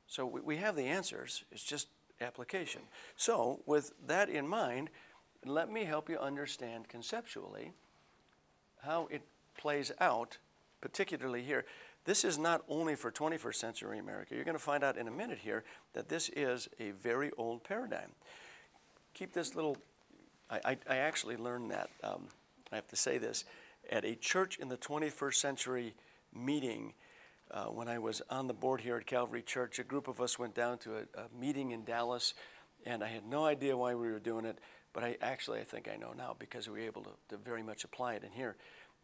So we have the answers. It's just application. So with that in mind, let me help you understand conceptually how it plays out, particularly here. This is not only for 21st century America. You're going to find out in a minute here that this is a very old paradigm. Keep this little, I actually learned that, I have to say this, at a church in the 21st century meeting. When I was on the board here at Calvary Church, a group of us went down to a meeting in Dallas, and I had no idea why we were doing it, but I think I know now because we were able to very much apply it in here.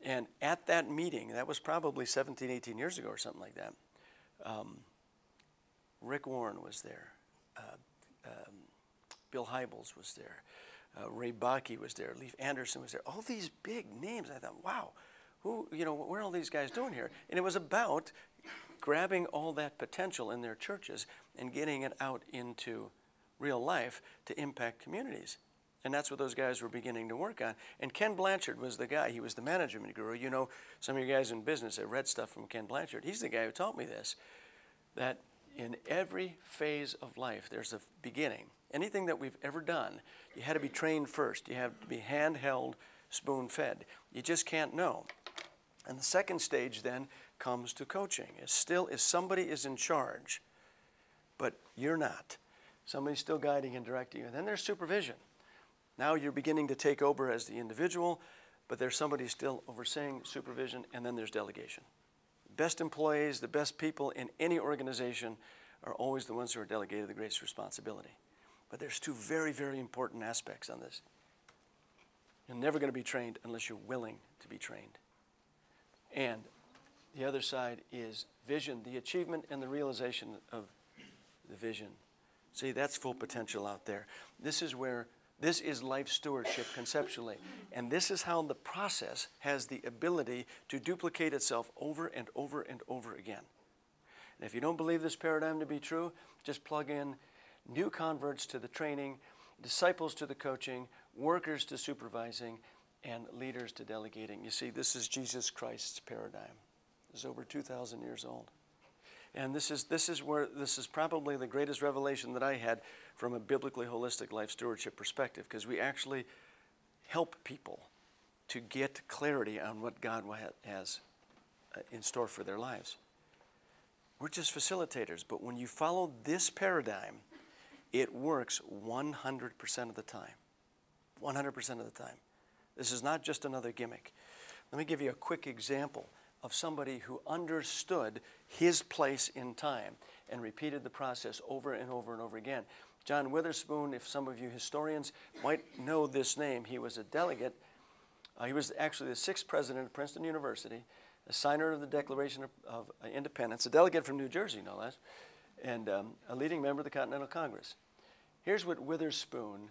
And at that meeting, that was probably 17, 18 years ago or something like that, Rick Warren was there, Bill Hybels was there, Ray Bakke was there, Leif Anderson was there, all these big names. I thought, wow, what are all these guys doing here? And it was about grabbing all that potential in their churches and getting it out into real life to impact communities. And that's what those guys were beginning to work on. And Ken Blanchard was the guy. He was the management guru. You know, some of you guys in business have read stuff from Ken Blanchard. He's the guy who taught me this, that in every phase of life, there's a beginning. Anything that we've ever done, you had to be trained first. You have to be handheld, spoon-fed. You just can't know. And the second stage then comes to coaching. It's still, if somebody is in charge, but you're not. Somebody's still guiding and directing you. And then there's supervision. Now you're beginning to take over as the individual, but there's somebody still overseeing supervision, and then there's delegation. Best employees, the best people in any organization are always the ones who are delegated the greatest responsibility. But there's two very, very important aspects on this. You're never going to be trained unless you're willing to be trained. And the other side is vision, the achievement and the realization of the vision. See, that's full potential out there. This is life stewardship conceptually. And this is how the process has the ability to duplicate itself over and over and over again. And if you don't believe this paradigm to be true, just plug in new converts to the training, disciples to the coaching, workers to supervising, and leaders to delegating. You see, this is Jesus Christ's paradigm. It's over 2,000 years old. And this is probably the greatest revelation that I had from a biblically holistic life stewardship perspective, because we actually help people to get clarity on what God has in store for their lives. We're just facilitators, but when you follow this paradigm, it works 100% of the time. 100% of the time. This is not just another gimmick. Let me give you a quick example of somebody who understood his place in time and repeated the process over and over and over again. John Witherspoon, if some of you historians might know this name, he was a delegate. He was actually the 6th president of Princeton University, a signer of the Declaration of Independence, a delegate from New Jersey, no less, and a leading member of the Continental Congress. Here's what Witherspoon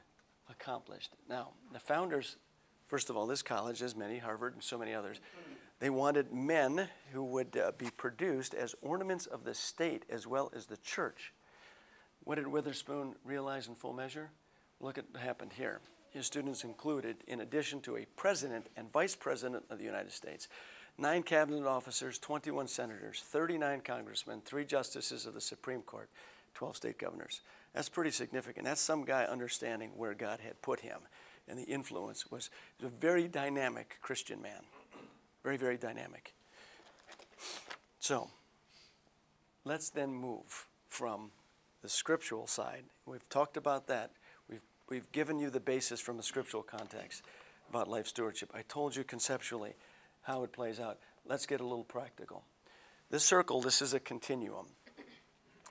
accomplished. Now, the founders, first of all, this college, as many, Harvard and so many others, they wanted men who would be produced as ornaments of the state as well as the church. What did Witherspoon realize in full measure? Look at what happened here. His students included, in addition to a president and vice president of the United States, 9 cabinet officers, 21 senators, 39 congressmen, 3 justices of the Supreme Court, 12 state governors. That's pretty significant. That's some guy understanding where God had put him. And the influence was a very dynamic Christian man. Very, very dynamic. So, let's then move from the scriptural side. We've talked about that. We've given you the basis from a scriptural context about life stewardship. I told you conceptually how it plays out. Let's get a little practical. This circle, this is a continuum.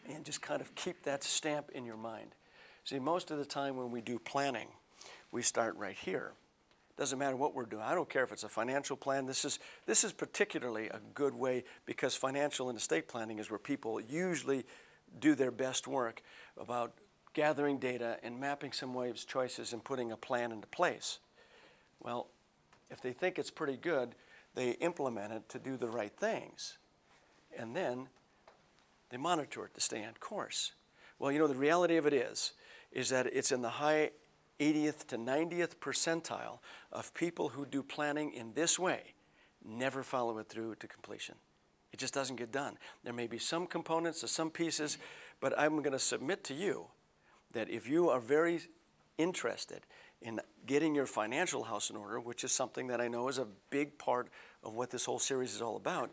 And just kind of keep that stamp in your mind. See, most of the time when we do planning, we start right here. Doesn't matter what we're doing. I don't care if it's a financial plan. This is particularly a good way, because financial and estate planning is where people usually do their best work about gathering data and mapping some ways, choices, and putting a plan into place. Well, if they think it's pretty good, they implement it to do the right things. And then they monitor it to stay on course. Well, you know, the reality of it is that it's in the high 80th to 90th percentile of people who do planning in this way never follow it through to completion. It just doesn't get done. There may be some components or some pieces, but I'm going to submit to you that if you are very interested in getting your financial house in order, which is something that I know is a big part of what this whole series is all about,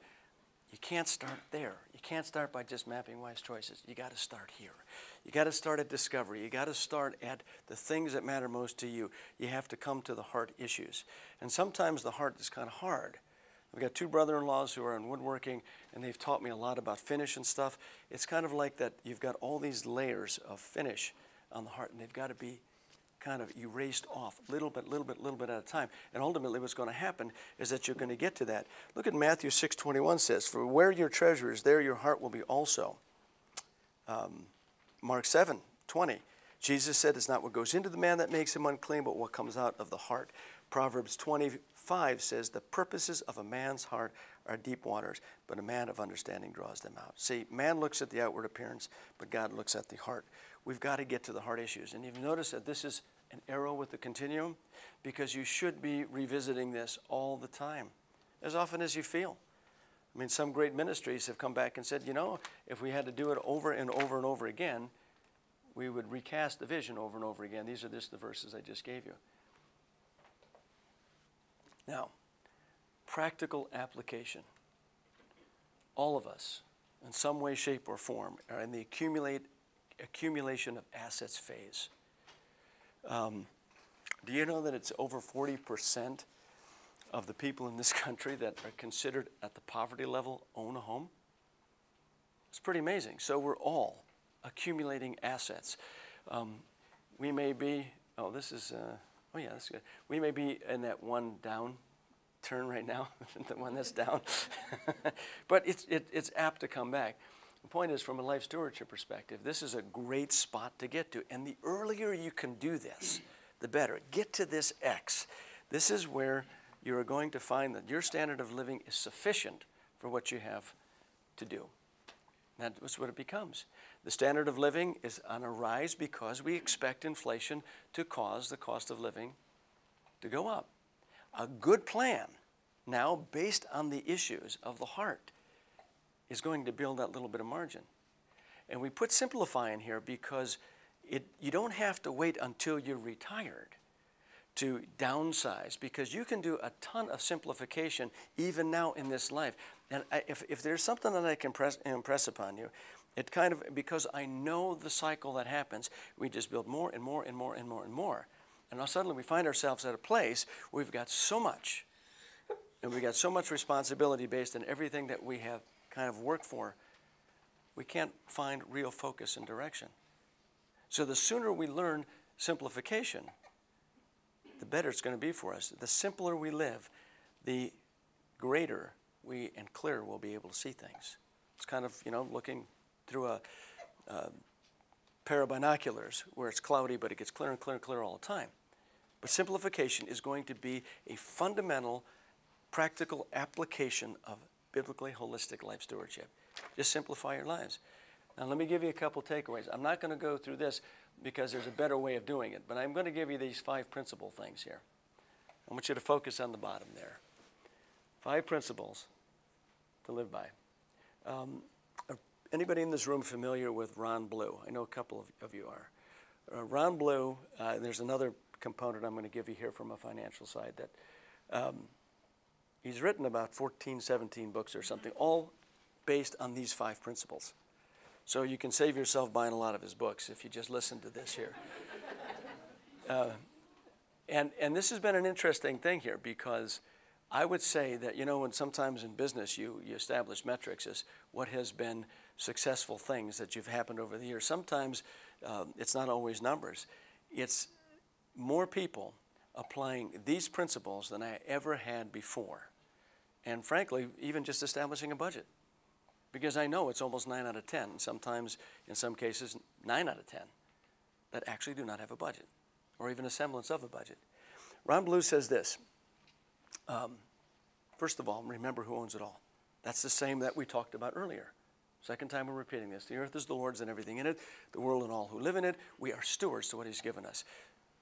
you can't start there. You can't start by just mapping wise choices. You got to start here. You got to start at discovery. You got to start at the things that matter most to you. You have to come to the heart issues. And sometimes the heart is kind of hard. I've got two brother-in-laws who are in woodworking, and they've taught me a lot about finish and stuff. It's kind of like that you've got all these layers of finish on the heart, and they've got to be kind of erased off little bit at a time. And ultimately what's going to happen is that you're going to get to that. Look at Matthew 6:21 says, "For where your treasure is, there your heart will be also." Mark 7:20, Jesus said, "It's not what goes into the man that makes him unclean, but what comes out of the heart." Proverbs 25 says, "The purposes of a man's heart are deep waters, but a man of understanding draws them out." See, man looks at the outward appearance, but God looks at the heart. We've got to get to the heart issues. And you've noticed that this is an arrow with the continuum, because you should be revisiting this all the time, as often as you feel. I mean, some great ministries have come back and said, you know, if we had to do it over and over and over again, we would recast the vision over and over again. These are just the verses I just gave you. Now, practical application. All of us, in some way, shape, or form, are in the accumulation of assets phase. Do you know that it's over 40% of the people in this country that are considered at the poverty level own a home? It's pretty amazing. So we're all accumulating assets. We may be, that's good. We may be in that one down turn right now, the one that's down. But it's apt to come back. The point is, from a life stewardship perspective, this is a great spot to get to. And the earlier you can do this, the better. Get to this X. This is where you are going to find that your standard of living is sufficient for what you have to do. That's what it becomes. The standard of living is on a rise because we expect inflation to cause the cost of living to go up. A good plan, now based on the issues of the heart, is going to build that little bit of margin. And we put simplify in here because you don't have to wait until you're retired to downsize, because you can do a ton of simplification even now in this life. And if there's something that I can impress upon you, it kind of, because I know the cycle that happens, we just build more and more and more and more and more. And now suddenly we find ourselves at a place where we've got so much, and we've got so much responsibility based on everything that we have kind of worked for, we can't find real focus and direction. So the sooner we learn simplification, the better it's going to be for us. The simpler we live, the greater we and clearer we'll be able to see things. It's kind of, looking through a pair of binoculars where it's cloudy, but it gets clearer and clearer and clearer all the time. But simplification is going to be a fundamental, practical application of biblically holistic life stewardship. Just simplify your lives. Now let me give you a couple takeaways. I'm not going to go through this because there's a better way of doing it, but I'm going to give you these 5 principal things here. I want you to focus on the bottom there. 5 principles to live by. Anybody in this room familiar with Ron Blue? I know a couple of you are. Ron Blue, there's another component I'm going to give you here from a financial side that he's written about 14, 17 books or something, all based on these 5 principles. So you can save yourself buying a lot of his books if you just listen to this here. And this has been an interesting thing here, because I would say that, when sometimes in business you establish metrics as what has been successful things that you've happened over the years. Sometimes it's not always numbers. It's more people applying these principles than I ever had before. And frankly, even just establishing a budget. Because I know it's almost 9 out of 10, sometimes, in some cases, 9 out of 10, that actually do not have a budget, or even a semblance of a budget. Ron Blue says this, first of all, remember who owns it all. That's the same that we talked about earlier. Second time we're repeating this. The earth is the Lord's and everything in it, the world and all who live in it. We are stewards to what he's given us.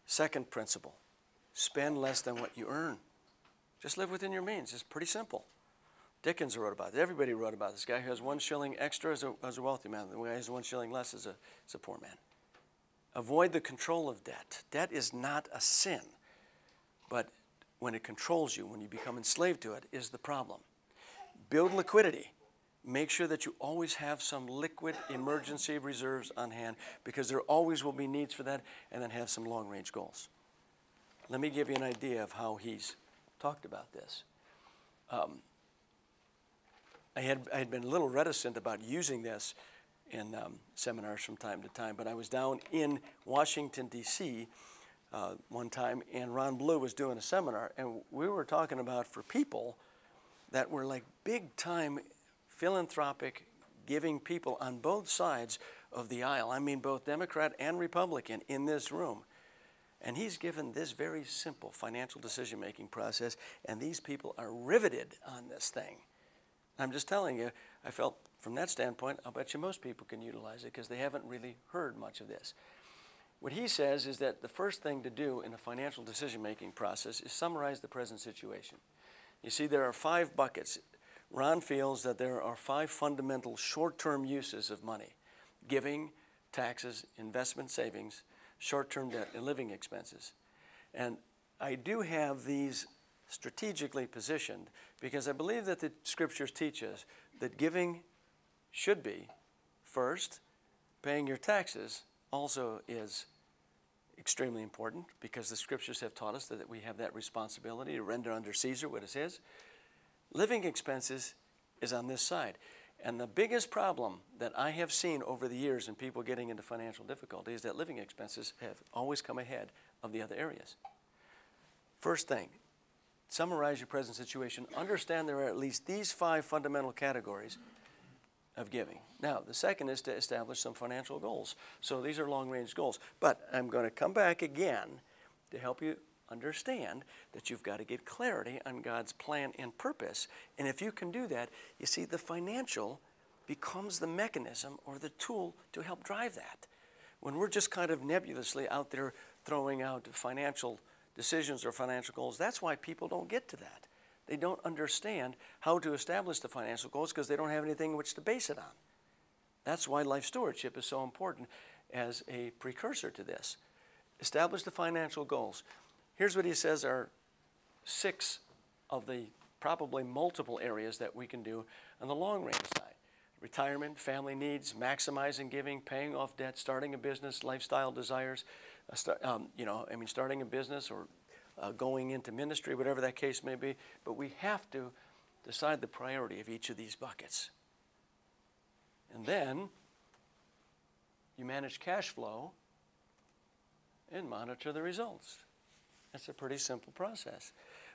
Second principle, spend less than what you earn. Just live within your means. It's pretty simple. Dickens wrote about this. Everybody wrote about this. Guy who has 1 shilling extra is a wealthy man. The guy who has 1 shilling less is a poor man. Avoid the control of debt. Debt is not a sin, but when it controls you, when you become enslaved to it, is the problem. Build liquidity. Make sure that you always have some liquid emergency reserves on hand, because there always will be needs for that, and then have some long-range goals. Let me give you an idea of how he's talked about this. I had been a little reticent about using this in seminars from time to time, but I was down in Washington, D.C. One time, and Ron Blue was doing a seminar, and we were talking about for people that were like big-time philanthropic, giving people on both sides of the aisle. I mean, both Democrat and Republican in this room. And he's given this very simple financial decision-making process, and these people are riveted on this thing. I'm just telling you, I felt from that standpoint, I'll bet you most people can utilize it because they haven't really heard much of this. What he says is that the first thing to do in a financial decision-making process is summarize the present situation. You see, there are 5 buckets. Ron feels that there are 5 fundamental short-term uses of money: giving, taxes, investment, savings, short-term debt, and living expenses. And I do have these strategically positioned because I believe that the scriptures teach us that giving should be first. Paying your taxes also is extremely important because the scriptures have taught us that we have that responsibility to render unto Caesar what is his. Living expenses is on this side. And the biggest problem that I have seen over the years in people getting into financial difficulty is that living expenses have always come ahead of the other areas. First thing, summarize your present situation. Understand there are at least these 5 fundamental categories of giving. Now, the second is to establish some financial goals. So these are long-range goals. But I'm going to come back again to help you understand that you've got to get clarity on God's plan and purpose. And if you can do that, you see, the financial becomes the mechanism or the tool to help drive that. When we're just kind of nebulously out there throwing out financial decisions or financial goals, that's why people don't get to that. They don't understand how to establish the financial goals because they don't have anything in which to base it on. That's why life stewardship is so important as a precursor to this. Establish the financial goals. Here's what he says are 6 of the probably multiple areas that we can do on the long-range side. Retirement, family needs, maximizing giving, paying off debt, starting a business, lifestyle desires, starting a business or going into ministry, whatever that case may be. But we have to decide the priority of each of these buckets. And then you manage cash flow and monitor the results. That's a pretty simple process.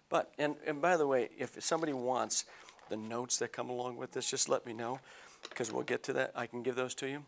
But, and by the way, if somebody wants the notes that come along with this, just let me know because we'll get to that. I can give those to you.